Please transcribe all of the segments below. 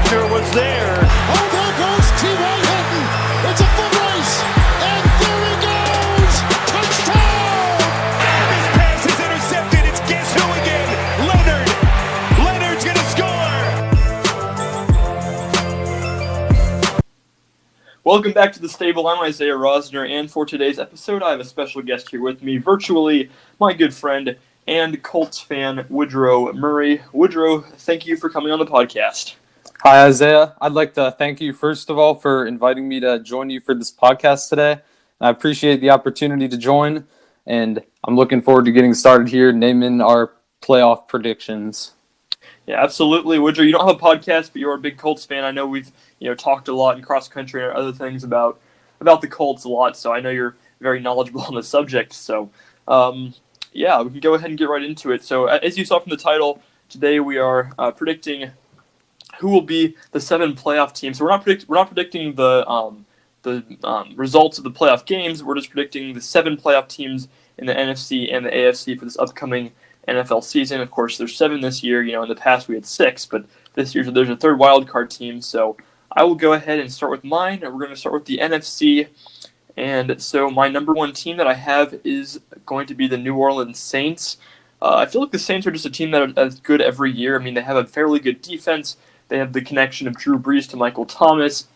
Buckner was there. Oh, there goes T.Y. Hilton. It's a foot race. And there he goes. Touchdown. This pass is intercepted. It's guess who again? Leonard. Leonard's going to score. Welcome back to the stable. I'm Isaiah Rosner, and for today's episode, I have a special guest here with me, virtually my good friend and Colts fan, Woodrow Murray. Woodrow, thank you for coming on the podcast. Hi, Isaiah. I'd like to thank you, first of all, for inviting me to join you for this podcast today. I appreciate the opportunity to join, and I'm looking forward to getting started here, naming our playoff predictions. Yeah, absolutely. Woodrow, you don't have a podcast, but you're a big Colts fan. I know we've talked a lot in cross-country and other things about the Colts a lot, so I know you're very knowledgeable on the subject. So, yeah, we can go ahead and get right into it. So, as you saw from the title, today we are predicting who will be the 7 playoff teams. So we're not predicting the results of the playoff games. We're just predicting the 7 playoff teams in the NFC and the AFC for this upcoming NFL season. Of course, there's 7 this year. In the past we had 6, but this year there's a third wild card team. So I will go ahead and start with mine. We're going to start with the NFC. And so my number 1 team that I have is going to be the New Orleans Saints. I feel like the Saints are just a team that is good every year. I mean, they have a fairly good defense. They have the connection of Drew Brees to Michael Thomas.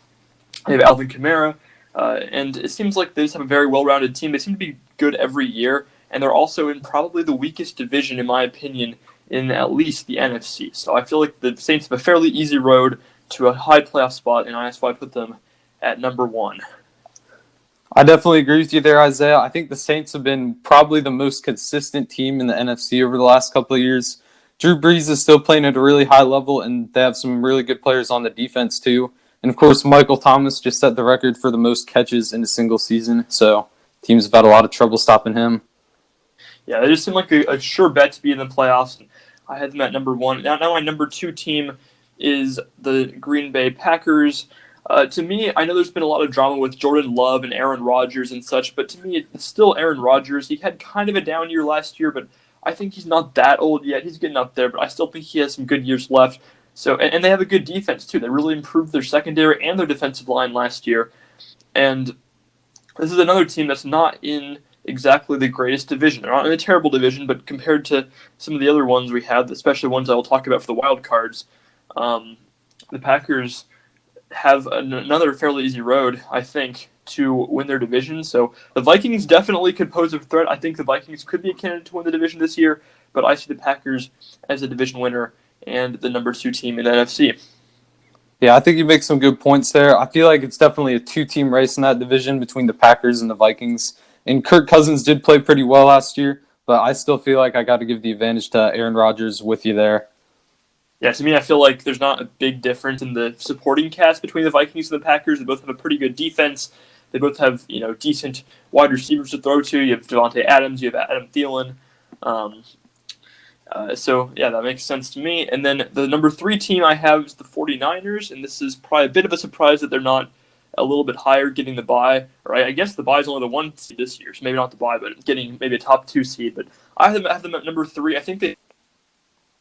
They have Alvin Kamara. And it seems like they just have a very well-rounded team. They seem to be good every year. And they're also in probably the weakest division, in my opinion, in at least the NFC. So I feel like the Saints have a fairly easy road to a high playoff spot, and that's why I put them at number 1. I definitely agree with you there, Isaiah. I think the Saints have been probably the most consistent team in the NFC over the last couple of years. Drew Brees is still playing at a really high level, and they have some really good players on the defense too. And of course, Michael Thomas just set the record for the most catches in a single season, so teams have had a lot of trouble stopping him. Yeah, they just seem like a sure bet to be in the playoffs. I had them at number 1. Now my number 2 team is the Green Bay Packers. To me, I know there's been a lot of drama with Jordan Love and Aaron Rodgers and such, but to me, it's still Aaron Rodgers. He had kind of a down year last year, but I think he's not that old yet. He's getting up there, but I still think he has some good years left. So, and they have a good defense, too. They really improved their secondary and their defensive line last year. And this is another team that's not in exactly the greatest division. They're not in a terrible division, but compared to some of the other ones we have, especially ones I will talk about for the wild cards, the Packers have another fairly easy road, I think, to win their division. So the Vikings definitely could pose a threat. I think the Vikings could be a candidate to win the division this year, but I see the Packers as a division winner and the number 2 team in the NFC. Yeah, I think you make some good points there. I feel like it's definitely a 2-team race in that division between the Packers and the Vikings. And Kirk Cousins did play pretty well last year, but I still feel like I got to give the advantage to Aaron Rodgers with you there. Yeah, to me, I feel like there's not a big difference in the supporting cast between the Vikings and the Packers. They both have a pretty good defense. They both have, decent wide receivers to throw to. You have Devontae Adams. You have Adam Thielen. So, yeah, that makes sense to me. And then the number 3 team I have is the 49ers, and this is probably a bit of a surprise that they're not a little bit higher getting the bye. Or I guess the bye is only the 1 seed this year, so maybe not the bye, but getting maybe a top 2 seed. But I have them at number 3. I think you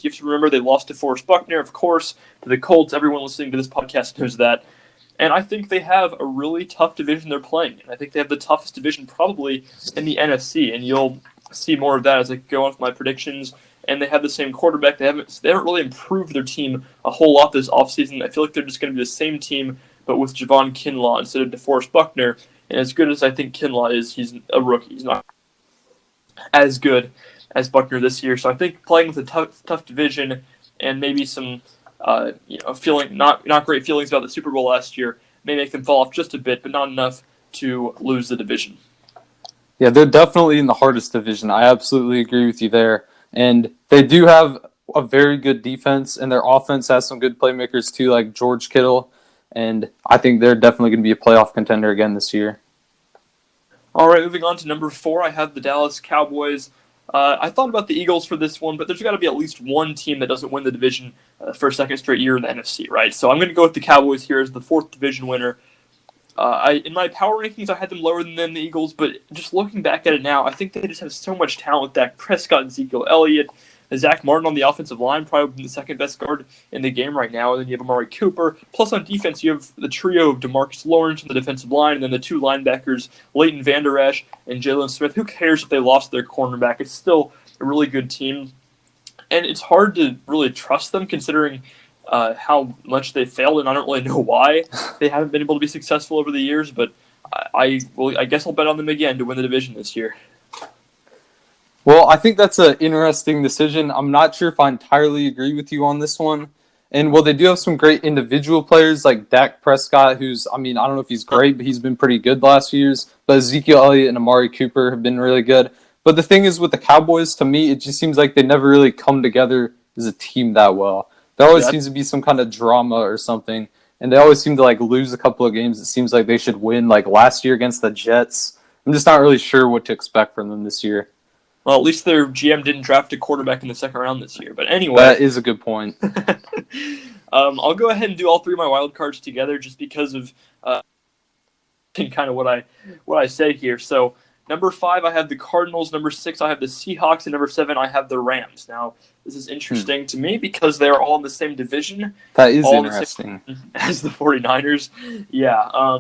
have to remember they lost to Forrest Buckner, of course, to the Colts. Everyone listening to this podcast knows that. And I think they have a really tough division they're playing in. I think they have the toughest division probably in the NFC, and you'll see more of that as I go on with my predictions. And they have the same quarterback. They haven't really improved their team a whole lot this offseason. I feel like they're just going to be the same team, but with Javon Kinlaw instead of DeForest Buckner. And as good as I think Kinlaw is, he's a rookie. He's not as good as Buckner this year. So I think playing with a tough division and maybe some feeling not great feelings about the Super Bowl last year may make them fall off just a bit, but not enough to lose the division. Yeah, they're definitely in the hardest division. I absolutely agree with you there. And they do have a very good defense, and their offense has some good playmakers too, like George Kittle. And I think they're definitely going to be a playoff contender again this year. All right, moving on to number 4, I have the Dallas Cowboys. I thought about the Eagles for this one, but there's got to be at least one team that doesn't win the division for a second straight year in the NFC, right? So I'm going to go with the Cowboys here as the 4th division winner. In my power rankings, I had them lower than the Eagles, but just looking back at it now, I think they just have so much talent with Dak Prescott and Ezekiel Elliott. Zach Martin on the offensive line, probably the second best guard in the game right now. And then you have Amari Cooper. Plus on defense, you have the trio of DeMarcus Lawrence on the defensive line, and then the two linebackers, Leighton Vander Esch and Jalen Smith. Who cares if they lost their cornerback? It's still a really good team. And it's hard to really trust them considering how much they failed, and I don't really know why they haven't been able to be successful over the years, but I guess I'll bet on them again to win the division this year. Well, I think that's an interesting decision. I'm not sure if I entirely agree with you on this one. And well, they do have some great individual players like Dak Prescott, who's, I don't know if he's great, but he's been pretty good the last few years. But Ezekiel Elliott and Amari Cooper have been really good. But the thing is with the Cowboys, to me, it just seems like they never really come together as a team that well. There always seems to be some kind of drama or something. And they always seem to lose a couple of games. It seems like they should win, like last year against the Jets. I'm just not really sure what to expect from them this year. Well, at least their GM didn't draft a quarterback in the second round this year. But anyway. That is a good point. I'll go ahead and do all three of my wild cards together just because of kind of what I say here. So number 5, I have the Cardinals. Number 6, I have the Seahawks. And number 7, I have the Rams. Now, this is interesting to me because they're all in the same division. That is interesting. As the 49ers. Yeah.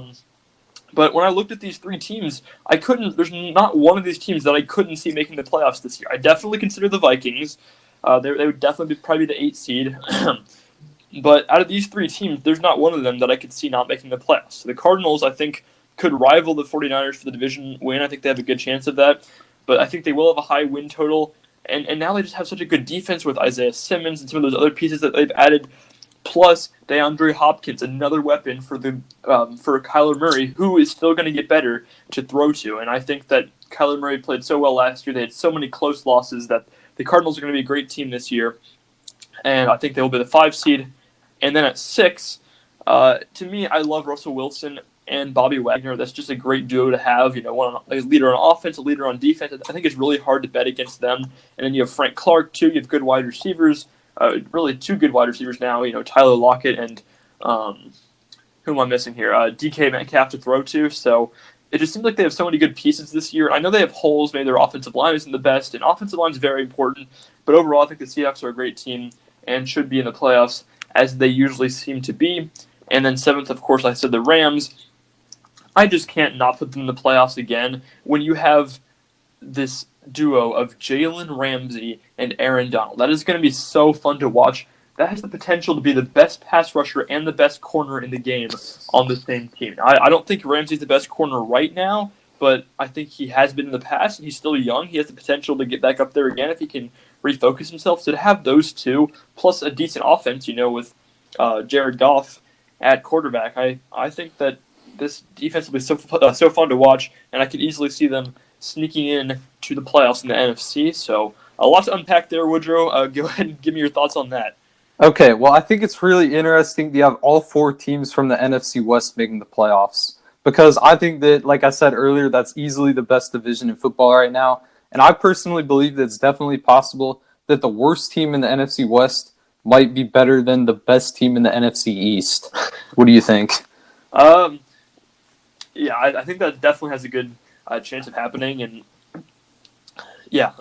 But when I looked at these three teams, there's not one of these teams that I couldn't see making the playoffs this year. I definitely consider the Vikings. They would definitely probably be the 8th seed. But out of these three teams, there's not one of them that I could see not making the playoffs. So the Cardinals, I think, could rival the 49ers for the division win. I think they have a good chance of that. But I think they will have a high win total. And now they just have such a good defense with Isaiah Simmons and some of those other pieces that they've added. Plus DeAndre Hopkins, another weapon for Kyler Murray, who is still going to get better to throw to. And I think that Kyler Murray played so well last year. They had so many close losses that the Cardinals are going to be a great team this year. And I think they will be the 5 seed. And then at 6, to me, I love Russell Wilson and Bobby Wagner. That's just a great duo to have. One a leader on offense, a leader on defense. I think it's really hard to bet against them. And then you have Frank Clark, too. You have good wide receivers. Really 2 good wide receivers now. Tyler Lockett and who am I missing here? DK Metcalf to throw to. So it just seems like they have so many good pieces this year. I know they have holes. Maybe their offensive line isn't the best, and offensive line is very important. But overall, I think the Seahawks are a great team and should be in the playoffs, as they usually seem to be. And then 7th, of course, I said the Rams. I just can't not put them in the playoffs again when you have this duo of Jalen Ramsey and Aaron Donald. That is going to be so fun to watch. That has the potential to be the best pass rusher and the best corner in the game on the same team. I don't think Ramsey's the best corner right now, but I think he has been in the past, and he's still young. He has the potential to get back up there again if he can refocus himself. So to have those two, plus a decent offense, with Jared Goff at quarterback, I think that this defense will be so fun to watch, and I could easily see them sneaking in to the playoffs in the NFC. So a lot to unpack there, Woodrow. Go ahead and give me your thoughts on that. Okay, well, I think it's really interesting to have all 4 teams from the NFC West making the playoffs, because I think that, like I said earlier, that's easily the best division in football right now. And I personally believe that it's definitely possible that the worst team in the NFC West might be better than the best team in the NFC East. What do you think? Yeah, I think that definitely has a good chance of happening, and yeah,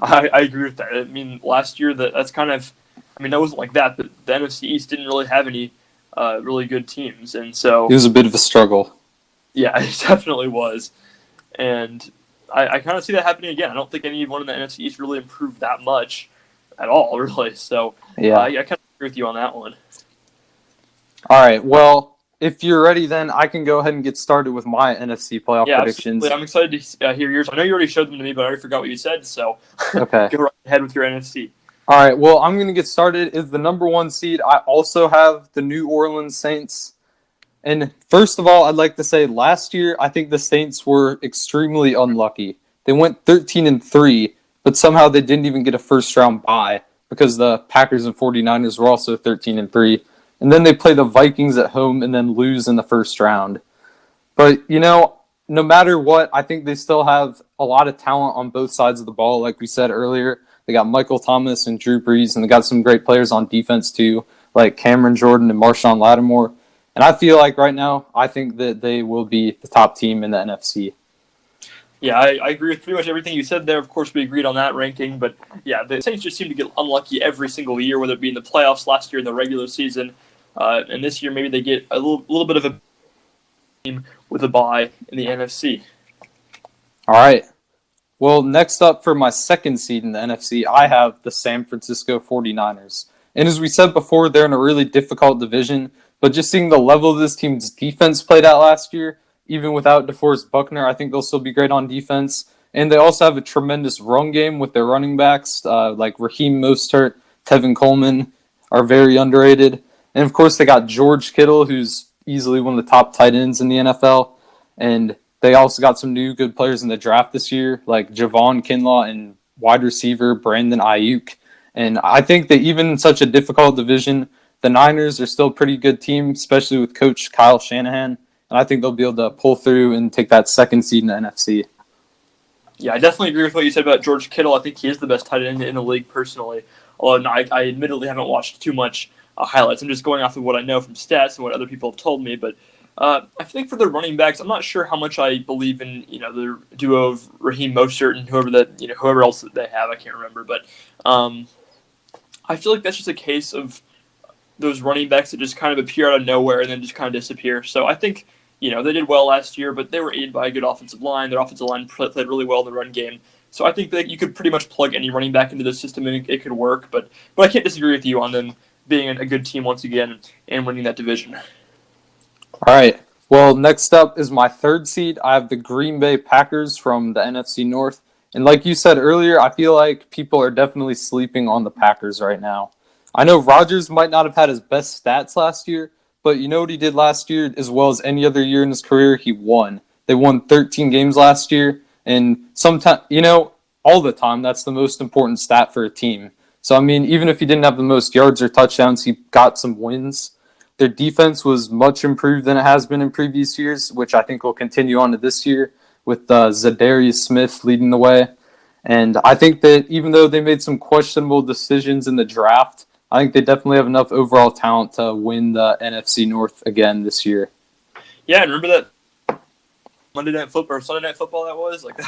I agree with that. Last year that's kind of, that wasn't like that, but the NFC East didn't really have any really good teams, and so it was a bit of a struggle. Yeah, it definitely was, and I kind of see that happening again. I don't think anyone in the NFC East really improved that much at all, really. So yeah, I kind of agree with you on that one. All right, well, if you're ready, then I can go ahead and get started with my NFC playoff predictions. Absolutely. I'm excited to hear yours. I know you already showed them to me, but I already forgot what you said, so okay. Go right ahead with your NFC. All right, well, I'm going to get started. Is the number 1 seed. I also have the New Orleans Saints. And first of all, I'd like to say last year, I think the Saints were extremely unlucky. They went 13-3, but somehow they didn't even get a first-round bye because the Packers and 49ers were also 13-3. And then they play the Vikings at home and then lose in the first round. But, no matter what, I think they still have a lot of talent on both sides of the ball. Like we said earlier, they got Michael Thomas and Drew Brees, and they got some great players on defense too, like Cameron Jordan and Marshawn Lattimore. And I feel like right now, I think that they will be the top team in the NFC. Yeah, I agree with pretty much everything you said there. Of course, we agreed on that ranking, but yeah, the Saints just seem to get unlucky every single year, whether it be in the playoffs last year in the regular season, and this year maybe they get a little bit of a team with a bye in the NFC. All right. Well, next up for my second seed in the NFC, I have the San Francisco 49ers. And as we said before, they're in a really difficult division, but just seeing the level of this team's defense played out last year, even without DeForest Buckner, I think they'll still be great on defense. And they also have a tremendous run game with their running backs, like Raheem Mostert, Tevin Coleman, are very underrated. And of course, they got George Kittle, who's easily one of the top tight ends in the NFL. And they also got some new good players in the draft this year, like Javon Kinlaw and wide receiver Brandon Ayuk. And I think that even in such a difficult division, the Niners are still a pretty good team, especially with Coach Kyle Shanahan. And I think they'll be able to pull through and take that second seed in the NFC. Yeah, I definitely agree with what you said about George Kittle. I think he is the best tight end in the league personally. Although I admittedly haven't watched too much highlights. I'm just going off of what I know from stats and what other people have told me. But I think for the running backs, I'm not sure how much I believe in the duo of Raheem Mostert and whoever else that they have. I can't remember, but I feel like that's just a case of those running backs that just kind of appear out of nowhere and then just kind of disappear. So I think they did well last year, but they were aided by a good offensive line. Their offensive line played really well in the run game. So I think that you could pretty much plug any running back into the system and it could work. But I can't disagree with you on them being a good team once again and winning that division. All right. Well, next up is my third seed. I have the Green Bay Packers from the NFC North. And like you said earlier, I feel like people are definitely sleeping on the Packers right now. I know Rodgers might not have had his best stats last year, but you know what he did last year as well as any other year in his career? He won. They won 13 games last year. And sometimes, all the time, that's the most important stat for a team. So, I mean, even if he didn't have the most yards or touchdowns, he got some wins. Their defense was much improved than it has been in previous years, which I think will continue on to this year with Zadarius Smith leading the way. And I think that even though they made some questionable decisions in the draft, I think they definitely have enough overall talent to win the NFC North again this year. Yeah, and remember that Monday Night Football or Sunday Night Football that was? Like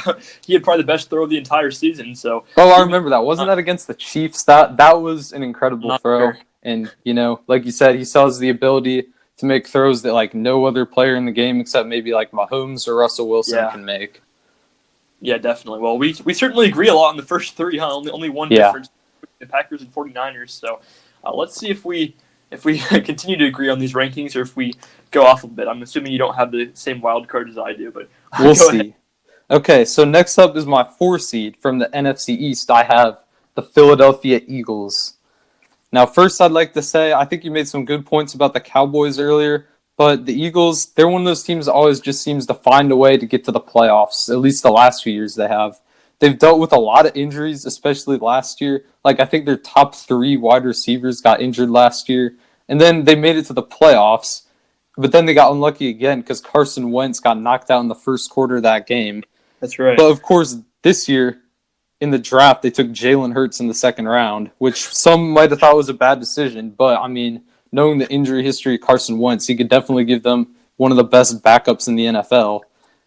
he had probably the best throw of the entire season. So I remember that. Wasn't that against the Chiefs? That was an incredible throw. Sure. And, like you said, he still has the ability to make throws that, like, no other player in the game except maybe, like, Mahomes or Russell Wilson can make. Yeah, definitely. Well, we certainly agree a lot on the first three, huh? Only one difference between the Packers and 49ers. So let's see if we continue to agree on these rankings or if we go off a bit. I'm assuming you don't have the same wild card as I do, but we'll see. Ahead. Okay, so next up is my 4 seed from the NFC East. I have the Philadelphia Eagles. Now, first, I'd like to say I think you made some good points about the Cowboys earlier, but the Eagles, they're one of those teams that always just seems to find a way to get to the playoffs, at least the last few years they have. They've dealt with a lot of injuries, especially last year. Like, I think their top 3 wide receivers got injured last year, and then they made it to the playoffs, but then they got unlucky again because Carson Wentz got knocked out in the first quarter of that game. That's right. But, of course, this year, in the draft, they took Jalen Hurts in the second round, which some might have thought was a bad decision. But, I mean, knowing the injury history of Carson Wentz, he could definitely give them one of the best backups in the NFL.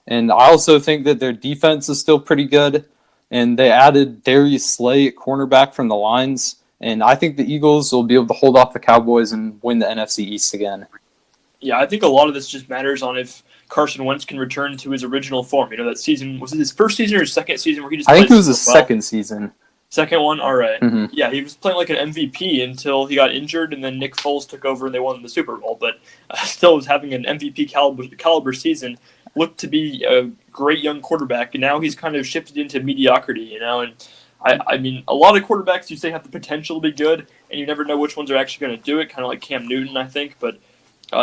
And I also think that their defense is still pretty good. And they added Darius Slay at cornerback from the Lions. And I think the Eagles will be able to hold off the Cowboys and win the NFC East again. Yeah, I think a lot of this just matters on if Carson Wentz can return to his original form. That season, was it his first season or his second season where he just I think it was his second season. Second one? All right. Mm-hmm. Yeah, he was playing like an MVP until he got injured, and then Nick Foles took over and they won the Super Bowl. But still was having an MVP caliber season. Looked to be a great young quarterback, and now he's kind of shifted into mediocrity, And I mean, a lot of quarterbacks you say have the potential to be good, and you never know which ones are actually going to do it, kind of like Cam Newton, I think. But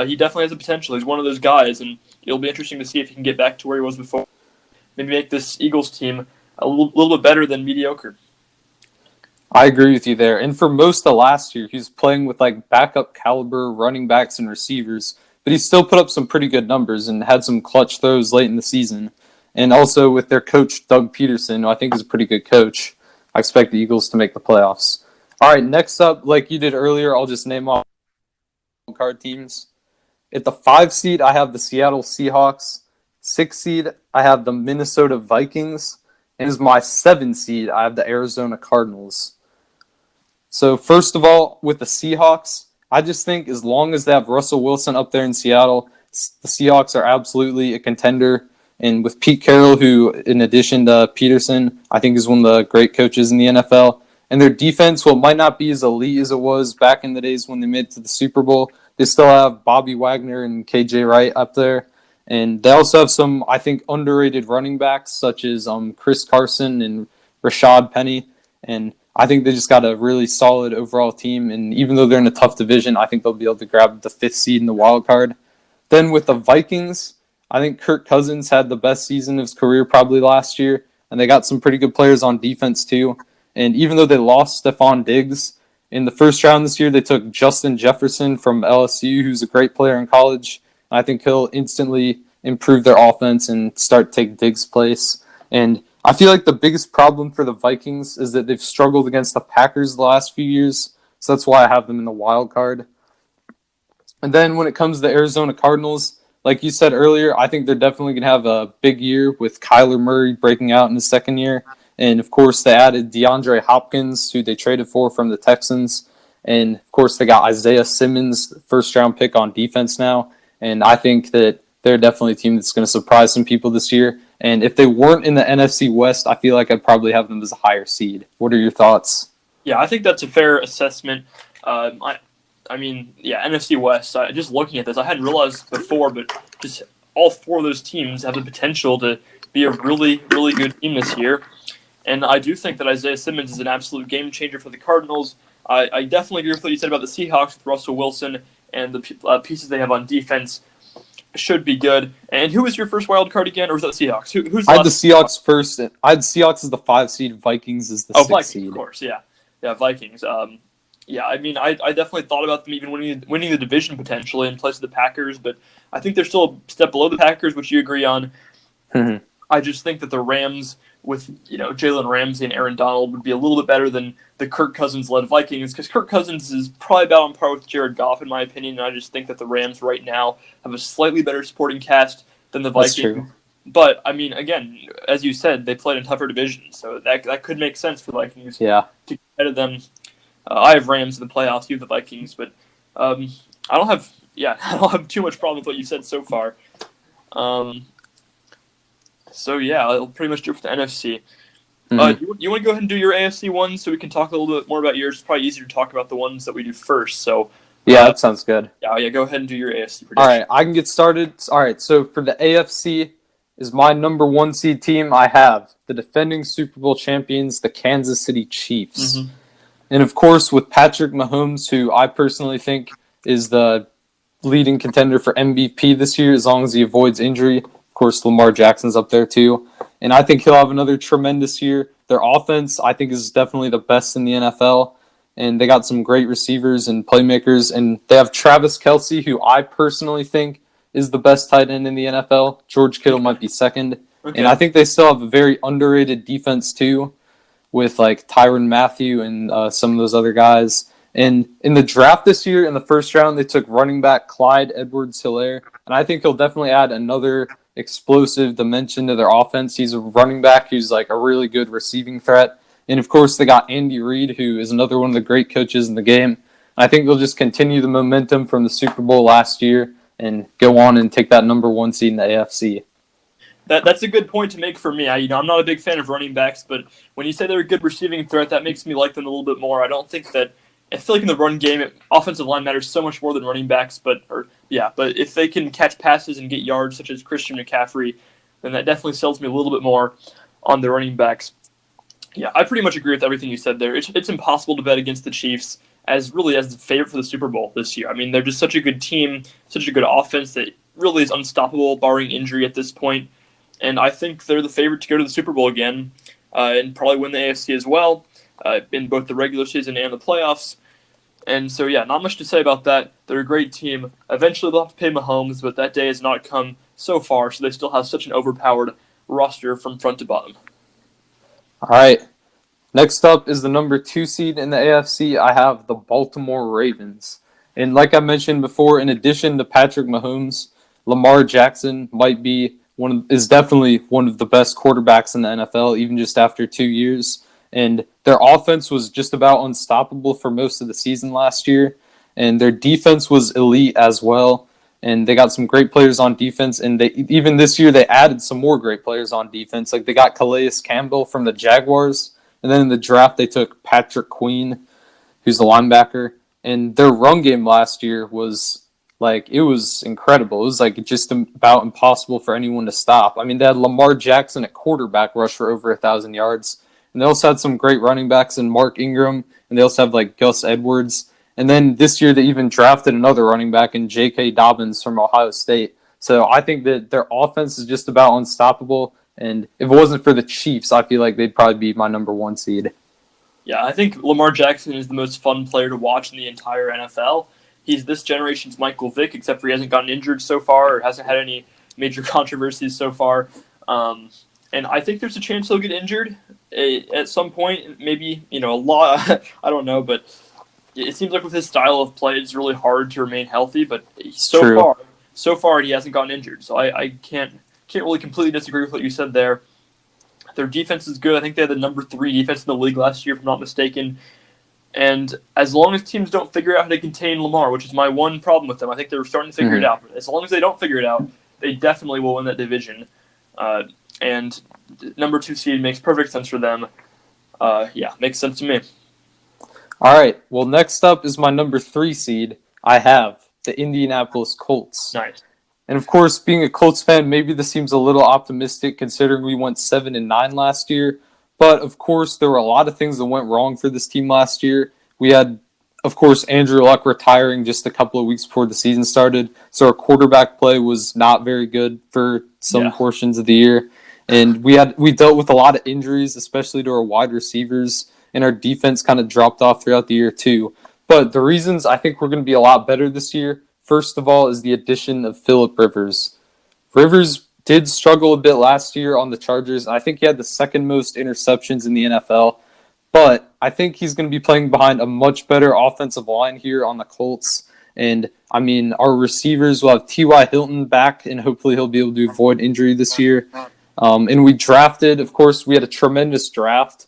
he definitely has the potential. He's one of those guys, and it'll be interesting to see if he can get back to where he was before. Maybe make this Eagles team a little bit better than mediocre. I agree with you there. And for most of last year, he was playing with like backup caliber running backs and receivers, but he still put up some pretty good numbers and had some clutch throws late in the season. And also with their coach, Doug Peterson, who I think is a pretty good coach, I expect the Eagles to make the playoffs. All right, next up, like you did earlier, I'll just name off card teams. At the 5 seed, I have the Seattle Seahawks. 6 seed, I have the Minnesota Vikings. And as my 7 seed, I have the Arizona Cardinals. So first of all, with the Seahawks, I just think as long as they have Russell Wilson up there in Seattle, the Seahawks are absolutely a contender. And with Pete Carroll, who, in addition to Peterson, I think is one of the great coaches in the NFL, and their defense, well, might not be as elite as it was back in the days when they made it to the Super Bowl, they still have Bobby Wagner and KJ Wright up there. And they also have some, I think, underrated running backs, such as Chris Carson and Rashad Penny. And I think they just got a really solid overall team. And even though they're in a tough division, I think they'll be able to grab the 5th seed in the wild card. Then with the Vikings, I think Kirk Cousins had the best season of his career probably last year. And they got some pretty good players on defense too. And even though they lost Stephon Diggs, in the first round this year, they took Justin Jefferson from LSU, who's a great player in college. And I think he'll instantly improve their offense and start to take Diggs' place. And I feel like the biggest problem for the Vikings is that they've struggled against the Packers the last few years. So that's why I have them in the wild card. And then when it comes to the Arizona Cardinals, like you said earlier, I think they're definitely going to have a big year with Kyler Murray breaking out in his second year. And, of course, they added DeAndre Hopkins, who they traded for from the Texans. And, of course, they got Isaiah Simmons, first-round pick on defense now. And I think that they're definitely a team that's going to surprise some people this year. And if they weren't in the NFC West, I feel like I'd probably have them as a higher seed. What are your thoughts? Yeah, I think that's a fair assessment. I mean, NFC West, just looking at this, I hadn't realized before, but just all 4 of those teams have the potential to be a really, really good team this year. And I do think that Isaiah Simmons is an absolute game changer for the Cardinals. I definitely agree with what you said about the Seahawks with Russell Wilson and the pieces they have on defense should be good. And who was your first wild card again, or was that Seahawks? Who's I had the Seahawks first. I had Seahawks as the 5 seed, Vikings as the 6 Vikings, seed. Of course, yeah, Vikings. I mean, I definitely thought about them even winning the division potentially in place of the Packers, but I think they're still a step below the Packers, which you agree on. Mm-hmm. I just think that the Rams with Jalen Ramsey and Aaron Donald would be a little bit better than the Kirk Cousins-led Vikings, because Kirk Cousins is probably about on par with Jared Goff in my opinion, and I just think that the Rams right now have a slightly better supporting cast than the Vikings. That's true. But, I mean, again, as you said, they played in tougher divisions, so that could make sense for the Vikings to get ahead of them. I have Rams in the playoffs, you have the Vikings, but I don't have too much problem with what you said so far. So, yeah, I'll pretty much do it for the NFC. Mm-hmm. You want to go ahead and do your AFC ones so we can talk a little bit more about yours? It's probably easier to talk about the ones that we do first. So, yeah, that sounds good. Yeah, go ahead and do your AFC prediction. All right, I can get started. All right, so for the AFC is my number 1 seed team. I have the defending Super Bowl champions, the Kansas City Chiefs. Mm-hmm. And, of course, with Patrick Mahomes, who I personally think is the leading contender for MVP this year as long as he avoids injury. Of course, Lamar Jackson's up there too. And I think he'll have another tremendous year. Their offense, I think, is definitely the best in the NFL. And they got some great receivers and playmakers. And they have Travis Kelce, who I personally think is the best tight end in the NFL. George Kittle might be second. Okay. And I think they still have a very underrated defense too, with like Tyrann Mathieu and some of those other guys. And in the draft this year, in the first round, they took running back Clyde Edwards-Helaire. And I think he'll definitely add another explosive dimension to their offense. He's a running back who's like a really good receiving threat. And, of course, they got Andy Reid, who is another one of the great coaches in the game. I think they'll just continue the momentum from the Super Bowl last year and go on and take that number 1 seed in the AFC. That's a good point to make for me. I'm not a big fan of running backs, but when you say they're a good receiving threat, that makes me like them a little bit more. I feel like in the run game, offensive line matters so much more than running backs. But if they can catch passes and get yards, such as Christian McCaffrey, then that definitely sells me a little bit more on the running backs. Yeah, I pretty much agree with everything you said there. It's impossible to bet against the Chiefs as the favorite for the Super Bowl this year. I mean, they're just such a good team, such a good offense that really is unstoppable, barring injury at this point. And I think they're the favorite to go to the Super Bowl again and probably win the AFC as well in both the regular season and the playoffs. And so, yeah, not much to say about that. They're a great team. Eventually, they'll have to pay Mahomes, but that day has not come so far, so they still have such an overpowered roster from front to bottom. All right. Next up is the number 2 seed in the AFC. I have the Baltimore Ravens. And like I mentioned before, in addition to Patrick Mahomes, Lamar Jackson might be is definitely one of the best quarterbacks in the NFL, even just after 2 years. And their offense was just about unstoppable for most of the season last year. And their defense was elite as well. And they got some great players on defense. And even this year, they added some more great players on defense. Like they got Calais Campbell from the Jaguars. And then in the draft, they took Patrick Queen, who's the linebacker. And their run game last year was it was incredible. It was just about impossible for anyone to stop. I mean, they had Lamar Jackson at quarterback rush for over 1,000 yards. And they also had some great running backs in Mark Ingram. And they also have Gus Edwards. And then this year they even drafted another running back in J.K. Dobbins from Ohio State. So I think that their offense is just about unstoppable. And if it wasn't for the Chiefs, I feel like they'd probably be my number 1 seed. Yeah, I think Lamar Jackson is the most fun player to watch in the entire NFL. He's this generation's Michael Vick, except for he hasn't gotten injured so far or hasn't had any major controversies so far. And I think there's a chance he'll get injured at some point. Maybe, a lot. I don't know, but it seems like with his style of play, it's really hard to remain healthy. But so far, he hasn't gotten injured. So I can't really completely disagree with what you said there. Their defense is good. I think they had the number 3 defense in the league last year, if I'm not mistaken. And as long as teams don't figure out how to contain Lamar, which is my one problem with them, I think they're starting to figure it out. As long as they don't figure it out, they definitely will win that division. And number 2 seed makes perfect sense for them. Makes sense to me. All right. Well, next up is my number 3 seed. I have the Indianapolis Colts. Nice. And of course, being a Colts fan, maybe this seems a little optimistic considering we went 7-9 last year. But, of course, there were a lot of things that went wrong for this team last year. We had, of course, Andrew Luck retiring just a couple of weeks before the season started. So our quarterback play was not very good for some portions of the year. And we dealt with a lot of injuries, especially to our wide receivers. And our defense kind of dropped off throughout the year, too. But the reasons I think we're going to be a lot better this year, first of all, is the addition of Phillip Rivers. Rivers did struggle a bit last year on the Chargers. I think he had the second most interceptions in the NFL. But I think he's going to be playing behind a much better offensive line here on the Colts. And, I mean, our receivers will have T.Y. Hilton back, and hopefully he'll be able to avoid injury this year. And we drafted, of course, we had a tremendous draft,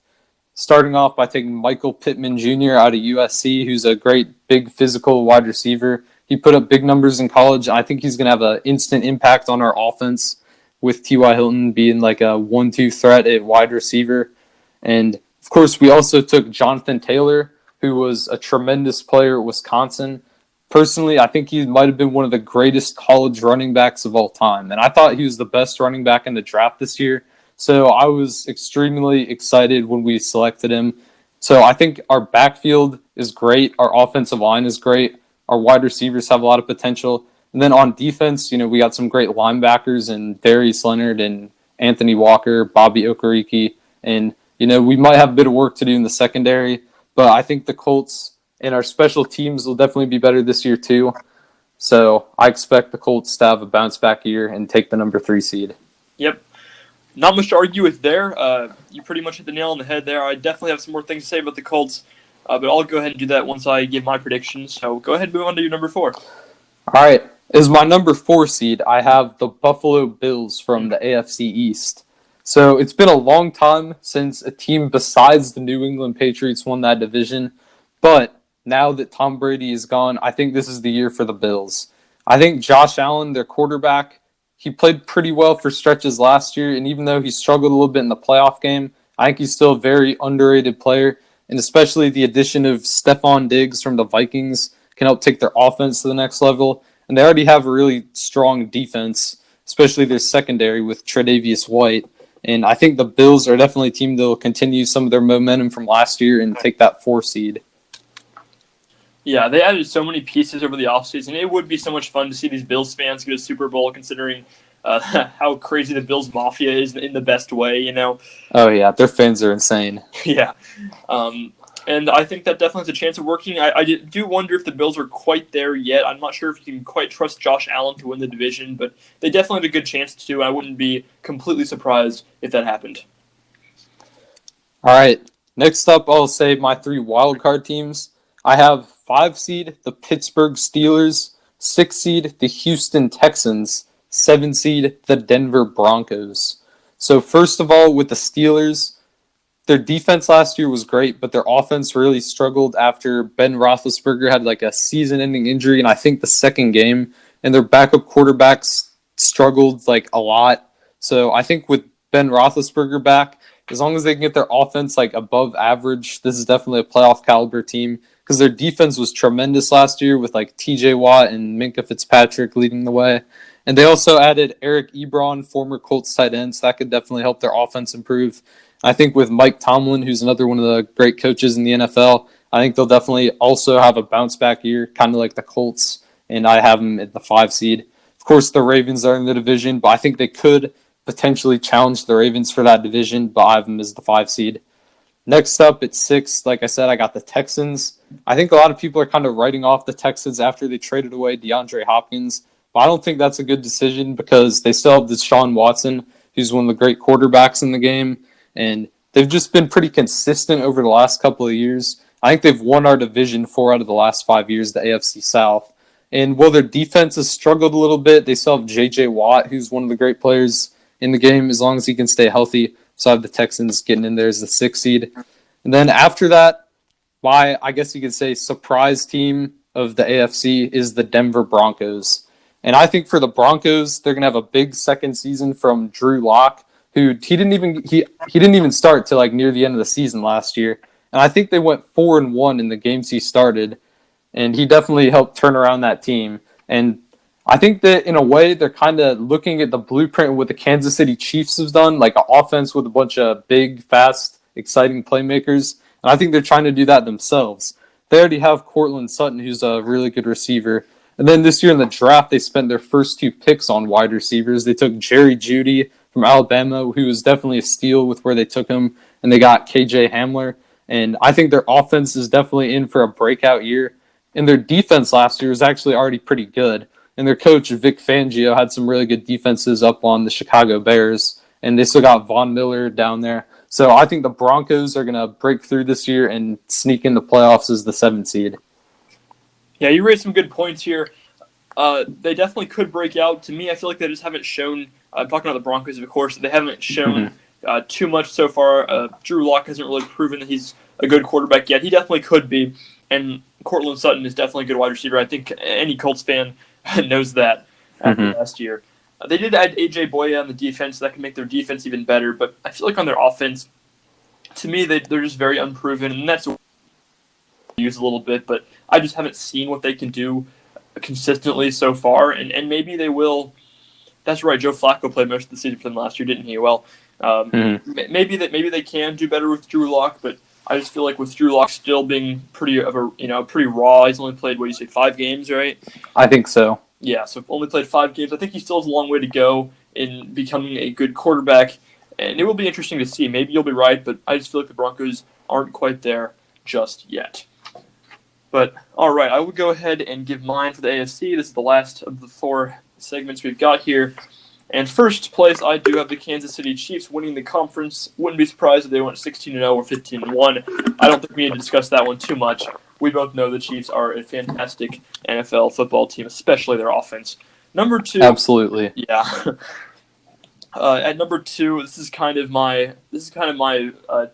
starting off by taking Michael Pittman Jr. out of USC, who's a great, big, physical wide receiver. He put up big numbers in college. I think he's going to have an instant impact on our offense, with T.Y. Hilton being a 1-2 threat at wide receiver. And, of course, we also took Jonathan Taylor, who was a tremendous player at Wisconsin. Personally, I think he might have been one of the greatest college running backs of all time. And I thought he was the best running back in the draft this year. So I was extremely excited when we selected him. So I think our backfield is great. Our offensive line is great. Our wide receivers have a lot of potential. And then on defense, we got some great linebackers in Darius Leonard and Anthony Walker, Bobby Okereke. And, we might have a bit of work to do in the secondary. But I think the Colts and our special teams will definitely be better this year too. So I expect the Colts to have a bounce back year and take the number 3 seed. Yep. Not much to argue with there. You pretty much hit the nail on the head there. I definitely have some more things to say about the Colts. But I'll go ahead and do that once I give my predictions. So go ahead and move on to your number 4. All right. As my number 4 seed, I have the Buffalo Bills from the AFC East. So it's been a long time since a team besides the New England Patriots won that division. But now that Tom Brady is gone, I think this is the year for the Bills. I think Josh Allen, their quarterback, he played pretty well for stretches last year. And even though he struggled a little bit in the playoff game, I think he's still a very underrated player. And especially the addition of Stephon Diggs from the Vikings can help take their offense to the next level. And they already have a really strong defense, especially their secondary with Tre'Davious White. And I think the Bills are definitely a team that will continue some of their momentum from last year and take that 4 seed. Yeah, they added so many pieces over the offseason. It would be so much fun to see these Bills fans get a Super Bowl, considering how crazy the Bills Mafia is in the best way, Oh, yeah, their fans are insane. Yeah. And I think that definitely has a chance of working. I do wonder if the Bills are quite there yet. I'm not sure if you can quite trust Josh Allen to win the division, but they definitely have a good chance to. I wouldn't be completely surprised if that happened. All right. Next up, I'll say my 3 wildcard teams. I have 5 seed, the Pittsburgh Steelers, 6 seed, the Houston Texans, 7 seed, the Denver Broncos. So first of all, with the Steelers, their defense last year was great, but their offense really struggled after Ben Roethlisberger had like a season-ending injury, and I think the second game, and their backup quarterbacks struggled like a lot. So I think with Ben Roethlisberger back, as long as they can get their offense like above average, this is definitely a playoff caliber team because their defense was tremendous last year with like T.J. Watt and Minkah Fitzpatrick leading the way. And they also added Eric Ebron, former Colts tight end, so that could definitely help their offense improve. I think with Mike Tomlin, who's another one of the great coaches in the NFL, I think they'll definitely also have a bounce back year, kind of like the Colts, and I have them at the 5 seed. Of course, the Ravens are in the division, but I think they could potentially challenge the Ravens for that division, but I have them as the 5 seed. Next up at 6, like I said, I got the Texans. I think a lot of people are kind of writing off the Texans after they traded away DeAndre Hopkins, but I don't think that's a good decision because they still have Deshaun Watson, who's one of the great quarterbacks in the game, and they've just been pretty consistent over the last couple of years. I think they've won our division 4 out of the last 5 years, the AFC South. And while their defense has struggled a little bit, they still have J.J. Watt, who's one of the great players in the game, as long as he can stay healthy. So I have the Texans getting in there as the 6th seed. And then after that, my, I guess you could say, surprise team of the AFC is the Denver Broncos. And I think for the Broncos, they're going to have a big second season from Drew Lock, who he didn't even start till like near the end of the season last year. And I think they went 4-1 in the games he started. And he definitely helped turn around that team. And I think that in a way they're kind of looking at the blueprint of what the Kansas City Chiefs have done, like an offense with a bunch of big, fast, exciting playmakers. And I think they're trying to do that themselves. They already have Cortland Sutton, who's a really good receiver. And then this year in the draft, they spent their first 2 picks on wide receivers. They took Jerry Jeudy from Alabama, who was definitely a steal with where they took him. And they got KJ Hamler. And I think their offense is definitely in for a breakout year. And their defense last year was actually already pretty good. And their coach, Vic Fangio, had some really good defenses up on the Chicago Bears. And they still got Von Miller down there. So I think the Broncos are going to break through this year and sneak in the playoffs as the 7th seed. Yeah, you raised some good points here. They definitely could break out. To me, I feel like they just haven't shown, I'm talking about the Broncos, of course, they haven't shown too much so far. Drew Lock hasn't really proven that he's a good quarterback yet. He definitely could be. And Cortland Sutton is definitely a good wide receiver. I think any Colts fan knows that after last year. They did add A.J. Boya on the defense. That can make their defense even better. But I feel like on their offense, to me, they're just very unproven. And that's used a little bit. But I just haven't seen what they can do consistently so far. And maybe they will. That's right. Joe Flacco played most of the season for them last year, didn't he? Well, maybe they can do better with Drew Lock. But I just feel like with Drew Lock still being pretty raw. He's only played 5 games, right? I think so. Yeah, so only played 5 games. I think he still has a long way to go in becoming a good quarterback, and it will be interesting to see. Maybe you'll be right, but I just feel like the Broncos aren't quite there just yet. But, all right, I will go ahead and give mine for the AFC. This is the last of the 4 segments we've got here. And first place, I do have the Kansas City Chiefs winning the conference. Wouldn't be surprised if they went 16-0 or 15-1. I don't think we need to discuss that one too much. We both know the Chiefs are a fantastic NFL football team, especially their offense. Number 2, absolutely, yeah. At number 2, this is kind of my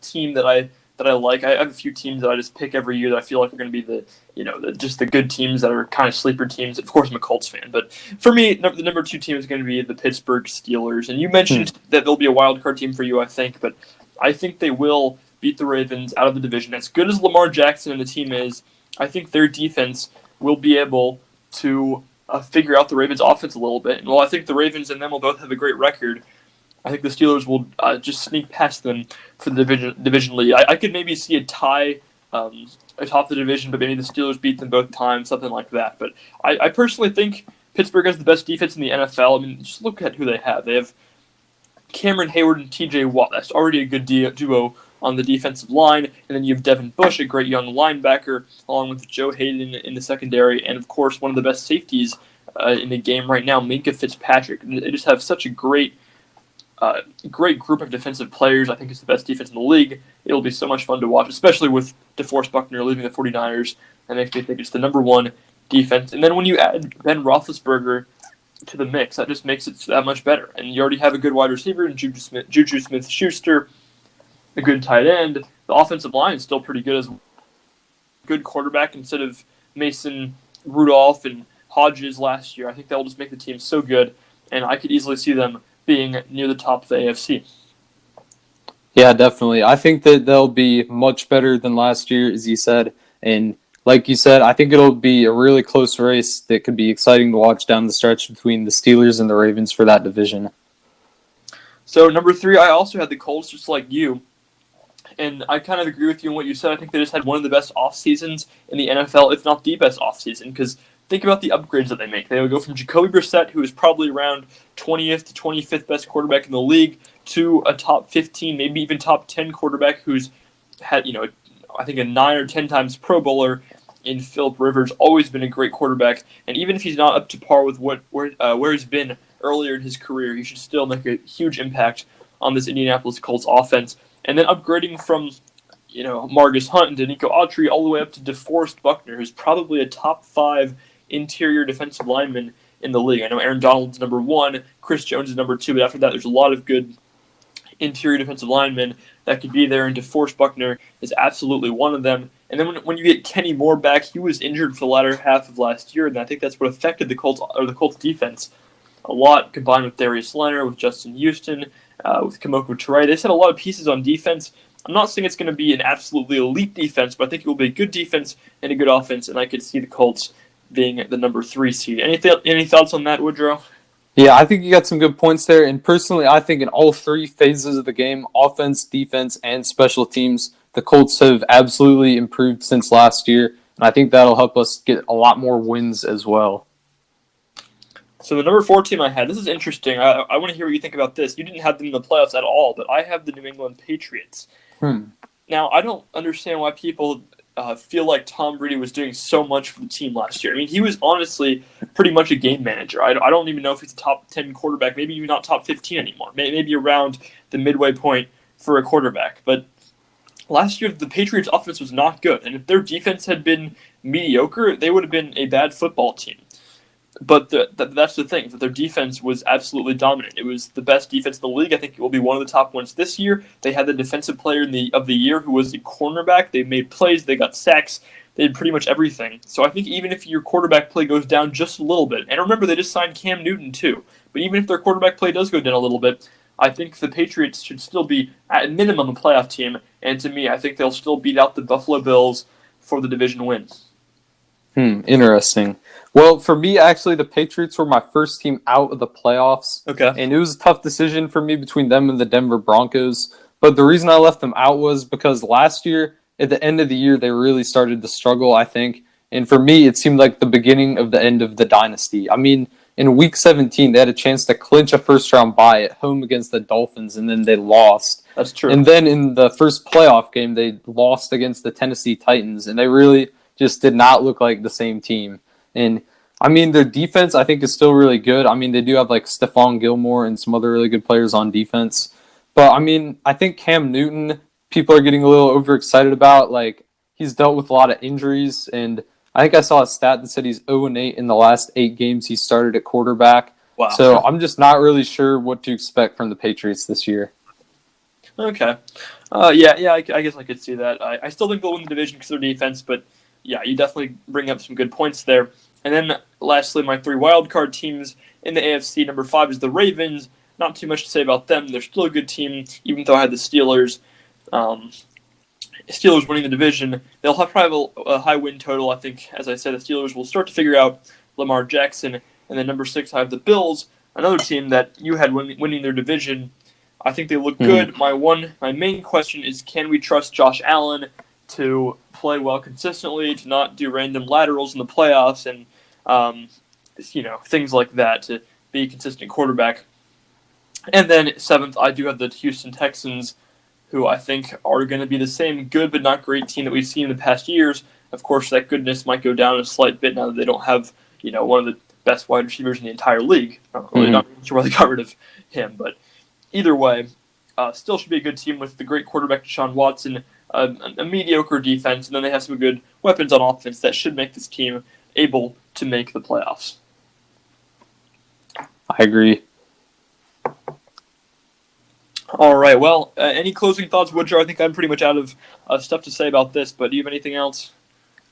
team that I like. I have a few teams that I just pick every year that I feel like are going to be the good teams that are kind of sleeper teams. Of course, I'm a Colts fan, but for me, the number 2 team is going to be the Pittsburgh Steelers. And you mentioned that they'll be a wild card team for you, I think, but I think they will beat the Ravens out of the division. As good as Lamar Jackson and the team is, I think their defense will be able to figure out the Ravens' offense a little bit. And while I think the Ravens and them will both have a great record, I think the Steelers will just sneak past them for the division lead. I could maybe see a tie atop the division, but maybe the Steelers beat them both times, something like that. But I personally think Pittsburgh has the best defense in the NFL. I mean, just look at who they have. They have Cameron Hayward and T.J. Watt. That's already a good duo on the defensive line. And then you have Devin Bush, a great young linebacker, along with Joe Hayden in the secondary. And, of course, one of the best safeties in the game right now, Minkah Fitzpatrick. They just have such a great group of defensive players. I think it's the best defense in the league. It'll be so much fun to watch, especially with DeForest Buckner leaving the 49ers. That makes me think it's the number 1 defense. And then when you add Ben Roethlisberger to the mix. That just makes it that much better. And you already have a good wide receiver in Juju Smith-Schuster, a good tight end. The offensive line is still pretty good as well. Good quarterback instead of Mason Rudolph and Hodges last year. I think that will just make the team so good, and I could easily see them being near the top of the AFC. Yeah, definitely. I think that they'll be much better than last year, as you said. And like you said, I think it'll be a really close race that could be exciting to watch down the stretch between the Steelers and the Ravens for that division. So number 3, I also had the Colts, just like you. And I kind of agree with you on what you said. I think they just had one of the best off seasons in the NFL, if not the best off season, because think about the upgrades that they make. They would go from Jacoby Brissett, who is probably around 20th to 25th best quarterback in the league, to a top 15, maybe even top 10 quarterback who's had, I think a 9 or 10 times Pro Bowler in Philip Rivers, always been a great quarterback. And even if he's not up to par with where he's been earlier in his career, he should still make a huge impact on this Indianapolis Colts offense. And then upgrading from, Margus Hunt and Danico Autry all the way up to DeForest Buckner, who's probably a top 5 interior defensive lineman in the league. I know Aaron Donald's number 1, Chris Jones is number 2, but after that there's a lot of good interior defensive linemen that could be there, and DeForest Buckner is absolutely one of them. And then when you get Kenny Moore back, he was injured for the latter half of last year, and I think that's what affected the Colts defense a lot, combined with Darius Leonard, with Justin Houston, with Kamoku Turay. They just had a lot of pieces on defense. I'm not saying it's going to be an absolutely elite defense, but I think it will be a good defense and a good offense, and I could see the Colts being the number 3 seed. Any thoughts on that, Woodrow? Yeah, I think you got some good points there. And personally, I think in all 3 phases of the game, offense, defense, and special teams, the Colts have absolutely improved since last year. And I think that'll help us get a lot more wins as well. So the number 4 team I had, this is interesting. I want to hear what you think about this. You didn't have them in the playoffs at all, but I have the New England Patriots. Now, I don't understand why people feel like Tom Brady was doing so much for the team last year. I mean, he was honestly pretty much a game manager. I don't even know if he's a top 10 quarterback, maybe even not top 15 anymore, maybe around the midway point for a quarterback. But last year, the Patriots' offense was not good, and if their defense had been mediocre, they would have been a bad football team. But that's the thing, that their defense was absolutely dominant. It was the best defense in the league. I think it will be one of the top ones this year. They had the defensive player of the year who was the cornerback. They made plays. They got sacks. They did pretty much everything. So I think even if your quarterback play goes down just a little bit, and remember they just signed Cam Newton too, but even if their quarterback play does go down a little bit, I think the Patriots should still be at minimum a playoff team. And to me, I think they'll still beat out the Buffalo Bills for the division win. Interesting. Well, for me, actually, the Patriots were my first team out of the playoffs. Okay. And it was a tough decision for me between them and the Denver Broncos. But the reason I left them out was because last year, at the end of the year, they really started to struggle, I think. And for me, it seemed like the beginning of the end of the dynasty. I mean, in Week 17, they had a chance to clinch a first-round bye at home against the Dolphins, and then they lost. That's true. And then in the first playoff game, they lost against the Tennessee Titans, and they really just did not look like the same team. And, I mean, their defense, I think, is still really good. I mean, they do have, like, Stephon Gilmore and some other really good players on defense. But, I mean, I think Cam Newton, people are getting a little overexcited about. Like, he's dealt with a lot of injuries, and I think I saw a stat that said he's 0-8 in the last 8 games he started at quarterback. Wow. So I'm just not really sure what to expect from the Patriots this year. Okay. I guess I could see that. I still think they'll win the division because of their defense, but yeah, you definitely bring up some good points there. And then lastly, my 3 wildcard teams in the AFC. Number 5 is the Ravens. Not too much to say about them. They're still a good team, even though I had the Steelers. Steelers winning the division. They'll have probably a high win total. I think, as I said, the Steelers will start to figure out Lamar Jackson. And then number 6, I have the Bills, another team that you had winning their division. I think they look good. My main question is, can we trust Josh Allen to play well consistently, to not do random laterals in the playoffs, and things like that, to be a consistent quarterback? And then 7th, I do have the Houston Texans, who I think are going to be the same good but not great team that we've seen in the past years. Of course, that goodness might go down a slight bit now that they don't have, one of the best wide receivers in the entire league. Not sure why they got rid of him, but either way, still should be a good team with the great quarterback Deshaun Watson, a mediocre defense, and then they have some good weapons on offense that should make this team able to make the playoffs. I agree. All right. Well, any closing thoughts, Woodrow? I think I'm pretty much out of stuff to say about this, but do you have anything else?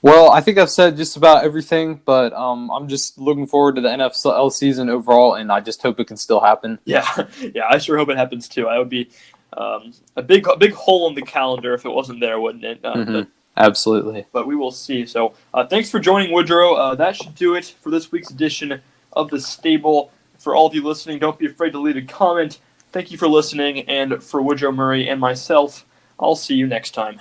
Well, I think I've said just about everything, but I'm just looking forward to the NFL season overall, and I just hope it can still happen. Yeah, yeah. I sure hope it happens too. I would be a big hole in the calendar if it wasn't there, wouldn't it? Absolutely. But we will see. So thanks for joining, Woodrow. That should do it for this week's edition of The Stable. For all of you listening, don't be afraid to leave a comment. Thank you for listening, and for Woodrow Murray and myself, I'll see you next time.